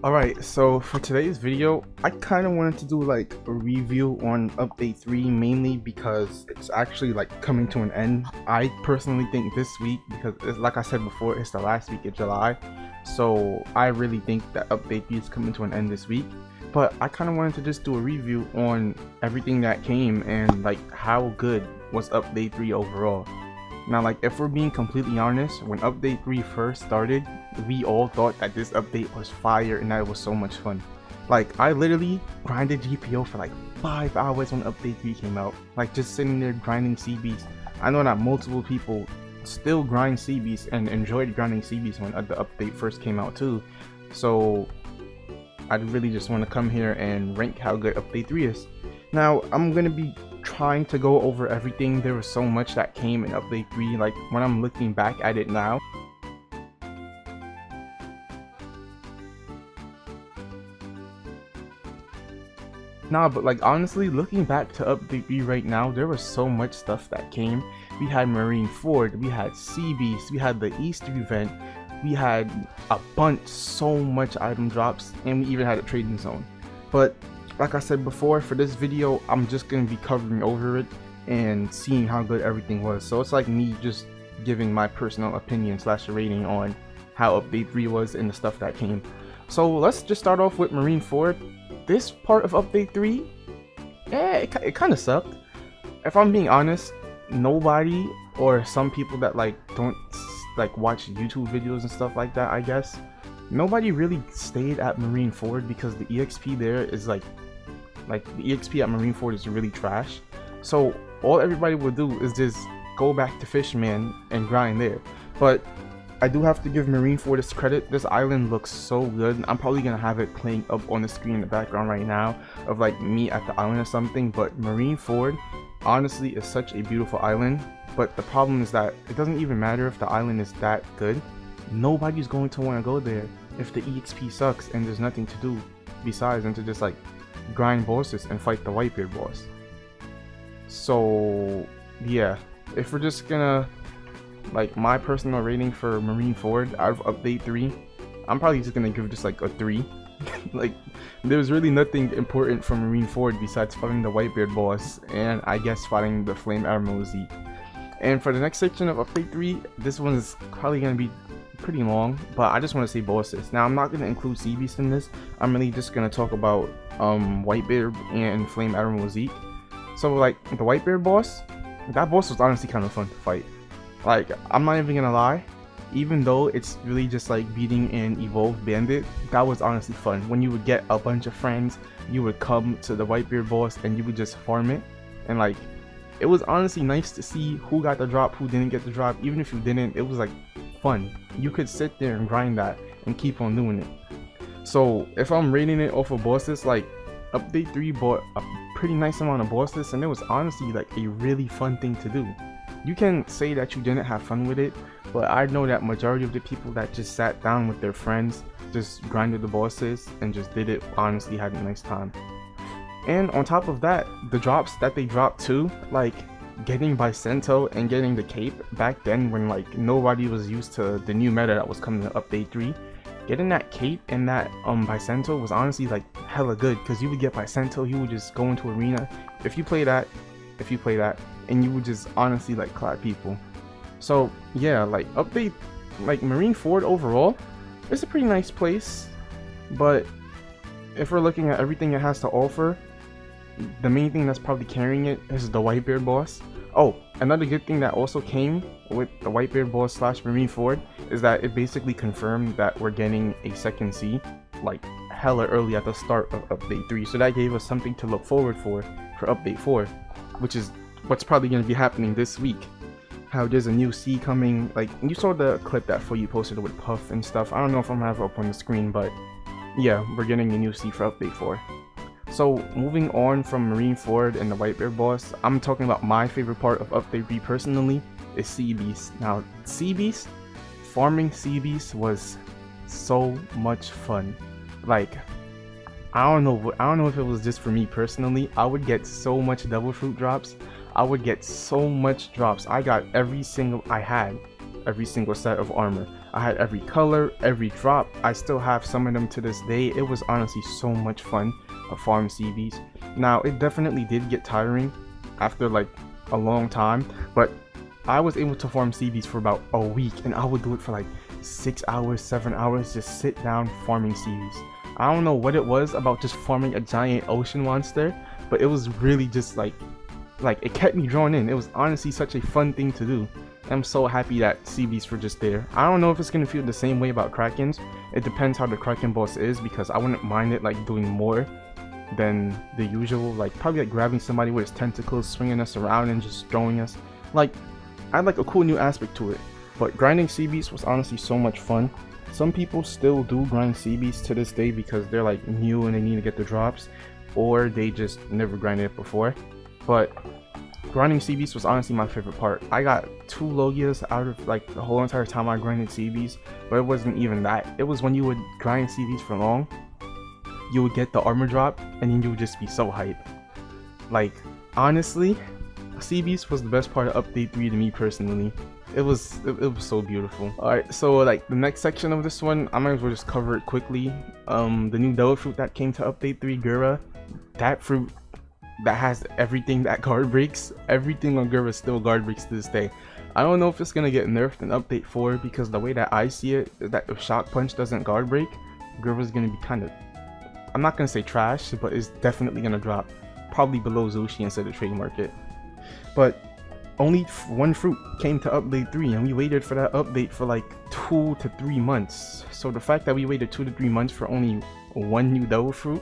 Alright, so for today's video, I kind of wanted to do like a review on update 3, mainly because it's actually like coming to an end. I personally think this week, because like I said before, it's the last week of July, so I really think that update 3 is coming to an end this week. But I kind of wanted to just do a review on everything that came and like how good was update 3 overall. Now, like, if we're being completely honest, when update 3 first started, we all thought that this update was fire and that it was so much fun. Like, I literally grinded GPO for like 5 hours when update 3 came out. Like, just sitting there grinding CBs. I know that multiple people still grind CBs and enjoyed grinding CBs when the update first came out too. So, I really just want to come here and rank how good update 3 is. Now, I'm going to be trying to go over everything. There was so much that came in update 3, like when I'm looking back at it now. But like honestly, looking back to update 3 right now, there was so much stuff that came. We had Marineford, we had Sea Beast, we had the Easter event, we had a bunch, so much item drops, and we even had a trading zone. But like I said before, for this video, I'm just going to be covering over it and seeing how good everything was. So it's like me just giving my personal opinion / rating on how update 3 was and the stuff that came. So let's just start off with Marineford. This part of update 3, it kind of sucked. If I'm being honest, nobody, or some people that like don't like watch YouTube videos and stuff like that, I guess, nobody really stayed at Marineford because the EXP there is like the EXP at Marineford is really trash. So all everybody would do is just go back to Fishman and grind there. But I do have to give Marineford its credit. This island looks so good. I'm probably gonna have it playing up on the screen in the background right now of like me at the island or something. But Marineford honestly is such a beautiful island. But the problem is that it doesn't even matter if the island is that good. Nobody's going to want to go there if the EXP sucks and there's nothing to do besides than to just like grind bosses and fight the Whitebeard boss. So yeah, if we're just gonna like my personal rating for Marineford out of update 3, I'm probably just gonna give just like a 3. Like there's really nothing important for Marineford besides fighting the Whitebeard boss and I guess fighting the Flame Admiral Zeke. And for the next section of update 3, this one is probably gonna be pretty long, but I just want to say bosses. Now I'm not going to include Sea Beast in this. I'm really just going to talk about Whitebeard and Flame Admiral Zeke. So like the Whitebeard boss, that boss was honestly kind of fun to fight. Like I'm not even gonna lie, even though it's really just like beating an evolved bandit, that was honestly fun. When you would get a bunch of friends, you would come to the Whitebeard boss and you would just farm it, and like it was honestly nice to see who got the drop, who didn't get the drop. Even if you didn't, it was like fun. You could sit there and grind that and keep on doing it. So if I'm rating it off of bosses, like update 3 bought a pretty nice amount of bosses and it was honestly like a really fun thing to do. You can say that you didn't have fun with it, but I know that majority of the people that just sat down with their friends, just grinded the bosses and just did it, honestly had a nice time. And on top of that, the drops that they dropped too, like getting Bicento and getting the cape back then when like nobody was used to the new meta that was coming to update 3, getting that cape and that Bicento was honestly like hella good, because you would get Bicento, you would just go into arena, if you play that, and you would just honestly like clap people. So yeah, like update, like Marineford overall, it's a pretty nice place, but if we're looking at everything it has to offer, the main thing that's probably carrying it is the Whitebeard boss. Oh, another good thing that also came with the Whitebeard boss / Marineford is that it basically confirmed that we're getting a second sea like hella early at the start of update 3. So that gave us something to look forward for update 4, which is what's probably going to be happening this week. How there's a new sea coming, like you saw the clip that For You posted with Puff and stuff. I don't know if I'm gonna have it up on the screen, but yeah, we're getting a new sea for update 4. So moving on from Marineford and the Whitebeard boss, I'm talking about my favorite part of update 3 personally is Sea Beast. Now Sea Beast, farming Sea Beast was so much fun. Like I don't know if it was just for me personally, I would get so much devil fruit drops. I would get so much drops. I got every single set of armor. I had every color, every drop. I still have some of them to this day. It was honestly so much fun to farm CBs. Now, it definitely did get tiring after like a long time, but I was able to farm CBs for about a week, and I would do it for like 6 hours, 7 hours, just sit down farming CBs. I don't know what it was about just farming a giant ocean monster, but it was really just like it kept me drawn in. It was honestly such a fun thing to do. I'm so happy that CBs were just there. I don't know if it's gonna feel the same way about Krakens. It depends how the Kraken boss is, because I wouldn't mind it like doing more than the usual, like probably like grabbing somebody with his tentacles, swinging us around and just throwing us. Like, I'd like a cool new aspect to it. But grinding CBs was honestly so much fun. Some people still do grind CBs to this day because they're like new and they need to get the drops, or they just never grinded it before. But grinding CBs was honestly my favorite part. I got 2 Logias out of like the whole entire time I grinded CBs, but it wasn't even that. It was when you would grind CBs for long, you would get the armor drop, and then you would just be so hyped. Like, honestly, CBs was the best part of update 3 to me personally. It was so beautiful. Alright, so like the next section of this one, I might as well just cover it quickly. The new devil fruit that came to update 3, Gura, that fruit that has everything that guard breaks, everything on Gura still guard breaks to this day. I don't know if it's gonna get nerfed in update 4, because the way that I see it is that if shock punch doesn't guard break, Gura's gonna be kind of, I'm not gonna say trash, but it's definitely gonna drop probably below Zushi instead of trade market. But only 1 fruit came to update 3, and we waited for that update for like 2 to 3 months. So the fact that we waited 2 to 3 months for only 1 new devil fruit,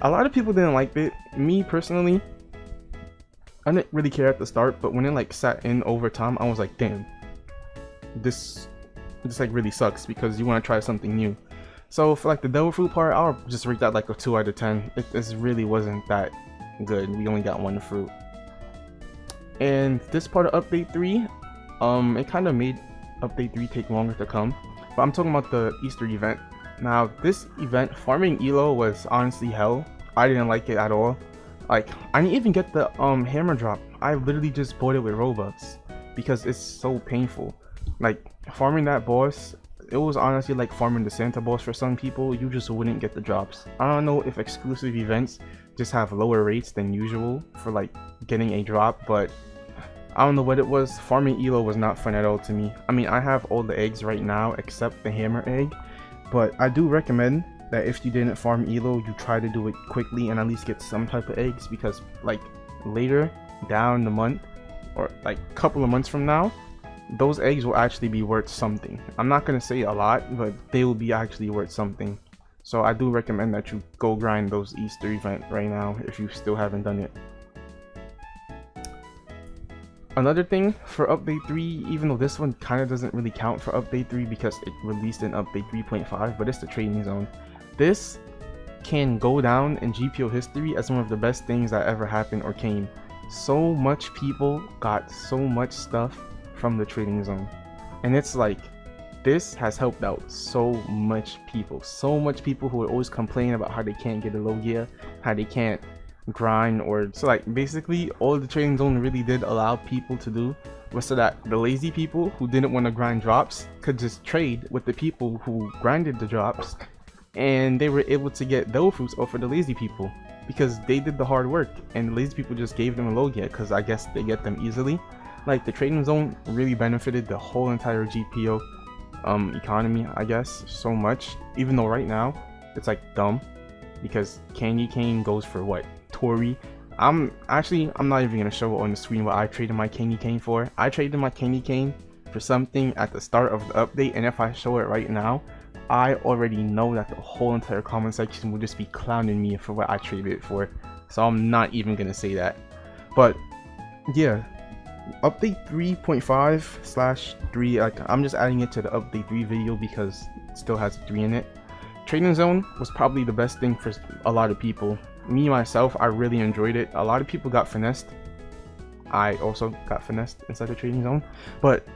a lot of people didn't like it. Me personally, I didn't really care at the start, but when it like sat in over time, I was like, damn, this like really sucks, because you want to try something new. So for like the devil fruit part, I'll just rate that like a 2 out of 10. It really wasn't that good. We only got 1 fruit. And this part of update 3, it kind of made update 3 take longer to come. But I'm talking about the Easter event. Now, this event, farming Elo was honestly hell. I didn't like it at all. Like, I didn't even get the hammer drop. I literally just bought it with Robux because it's so painful. Like, farming that boss, it was honestly like farming the Santa boss for some people. You just wouldn't get the drops. I don't know if exclusive events just have lower rates than usual for like getting a drop, but I don't know what it was. Farming Elo was not fun at all to me. I mean, I have all the eggs right now except the hammer egg, but I do recommend that if you didn't farm Elo, you try to do it quickly and at least get some type of eggs, because like later down the month, or like a couple of months from now, those eggs will actually be worth something. I'm not gonna say a lot, but they will be actually worth something. So I do recommend that you go grind those Easter event right now if you still haven't done it. Another thing for update 3, even though this one kind of doesn't really count for update 3 because it released in update 3.5, but it's the trading zone. This can go down in GPO history as one of the best things that ever happened or came. So much people got so much stuff from the trading zone, and it's like, this has helped out so much people who would always complain about how they can't get a Logia, how they can't grind, or so like basically all the trading zone really did allow people to do was so that the lazy people who didn't want to grind drops could just trade with the people who grinded the drops, and they were able to get devil fruits off of the lazy people because they did the hard work, and the lazy people just gave them a Logia because I guess they get them easily. Like, the trading zone really benefited the whole entire GPO economy, I guess, so much, even though right now it's like dumb because candy cane goes for what, Tori? I'm not even gonna show it on the screen what I traded my candy cane for. I traded my candy cane for something at the start of the update, and if I show it right now, I already know that the whole entire comment section will just be clowning me for what I traded it for, so I'm not even gonna say that. But yeah, update 3.5/3, like, I'm just adding it to the update 3 video because it still has 3 in it. Trading zone was probably the best thing for a lot of people. Me myself, I really enjoyed it. A lot of people got finessed. I also got finessed inside the trading zone, but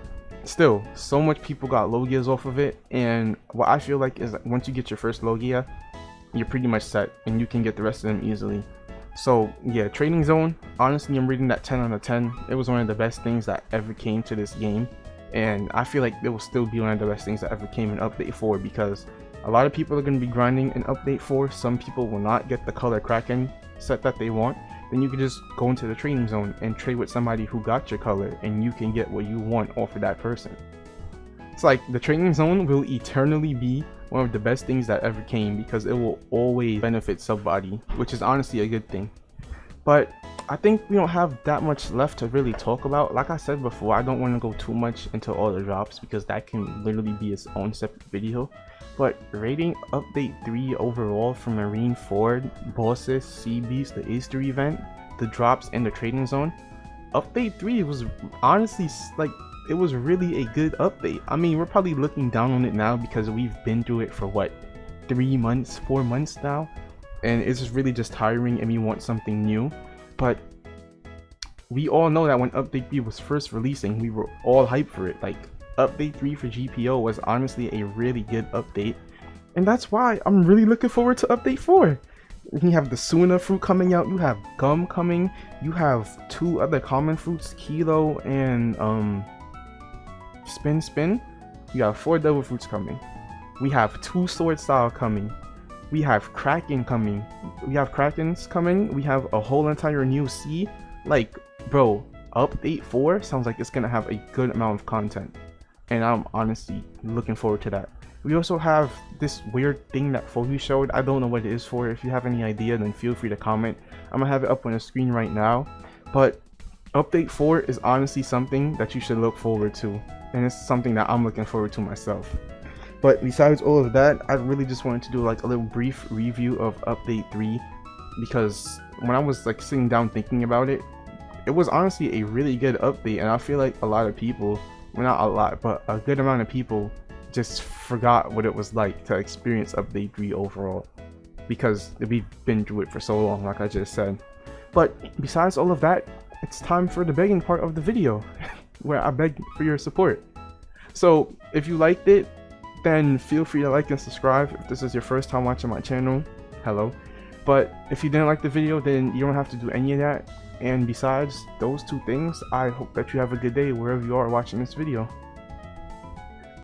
still, so much people got Logias off of it. And what I feel like is that once you get your first Logia, you're pretty much set and you can get the rest of them easily. So yeah, trading zone, honestly, I'm reading that 10 out of 10. It was one of the best things that ever came to this game. and I feel like it will still be one of the best things that ever came in update 4, because a lot of people are going to be grinding in update 4. Some people will not get the color Kraken set that they want. Then you can just go into the trading zone and trade with somebody who got your color, and you can get what you want off of that person. It's like the trading zone will eternally be one of the best things that ever came, because it will always benefit somebody, which is honestly a good thing. But I think we don't have that much left to really talk about. Like I said before, I don't want to go too much into all the drops, because that can literally be its own separate video. But rating update 3 overall for Marineford, bosses, Sea Beast, the Easter event, the drops, and the trading zone, update 3 was honestly like, it was really a good update. I mean, we're probably looking down on it now because we've been through it for what, 3 months, 4 months now, and it's just really just tiring and we want something new. But we all know that when update 3 was first releasing, we were all hyped for it. Like, update 3 for GPO was honestly a really good update, and that's why I'm really looking forward to update 4. You have the Suna fruit coming out, you have Gum coming, you have 2 other common fruits, Kilo and Spin. You have 4 devil fruits coming. We have 2 sword style coming. We have Kraken coming. We have Krakens coming. We have a whole entire new sea. Like, bro, update 4 sounds like it's gonna have a good amount of content, and I'm honestly looking forward to that. We also have this weird thing that Fovi showed. I don't know what it is for. If you have any idea, then feel free to comment. I'm gonna have it up on the screen right now. But update 4 is honestly something that you should look forward to, and it's something that I'm looking forward to myself. But besides all of that, I really just wanted to do like a little brief review of update 3, because when I was like sitting down thinking about it, it was honestly a really good update, and I feel like a lot of people, well, not a lot, but a good amount of people just forgot what it was like to experience update 3 overall, because we've been through it for so long, like I just said. But besides all of that, it's time for the begging part of the video where I beg for your support. So if you liked it, then feel free to like and subscribe. If this is your first time watching my channel, hello. But if you didn't like the video, then you don't have to do any of that. And besides those 2 things, I hope that you have a good day wherever you are watching this video.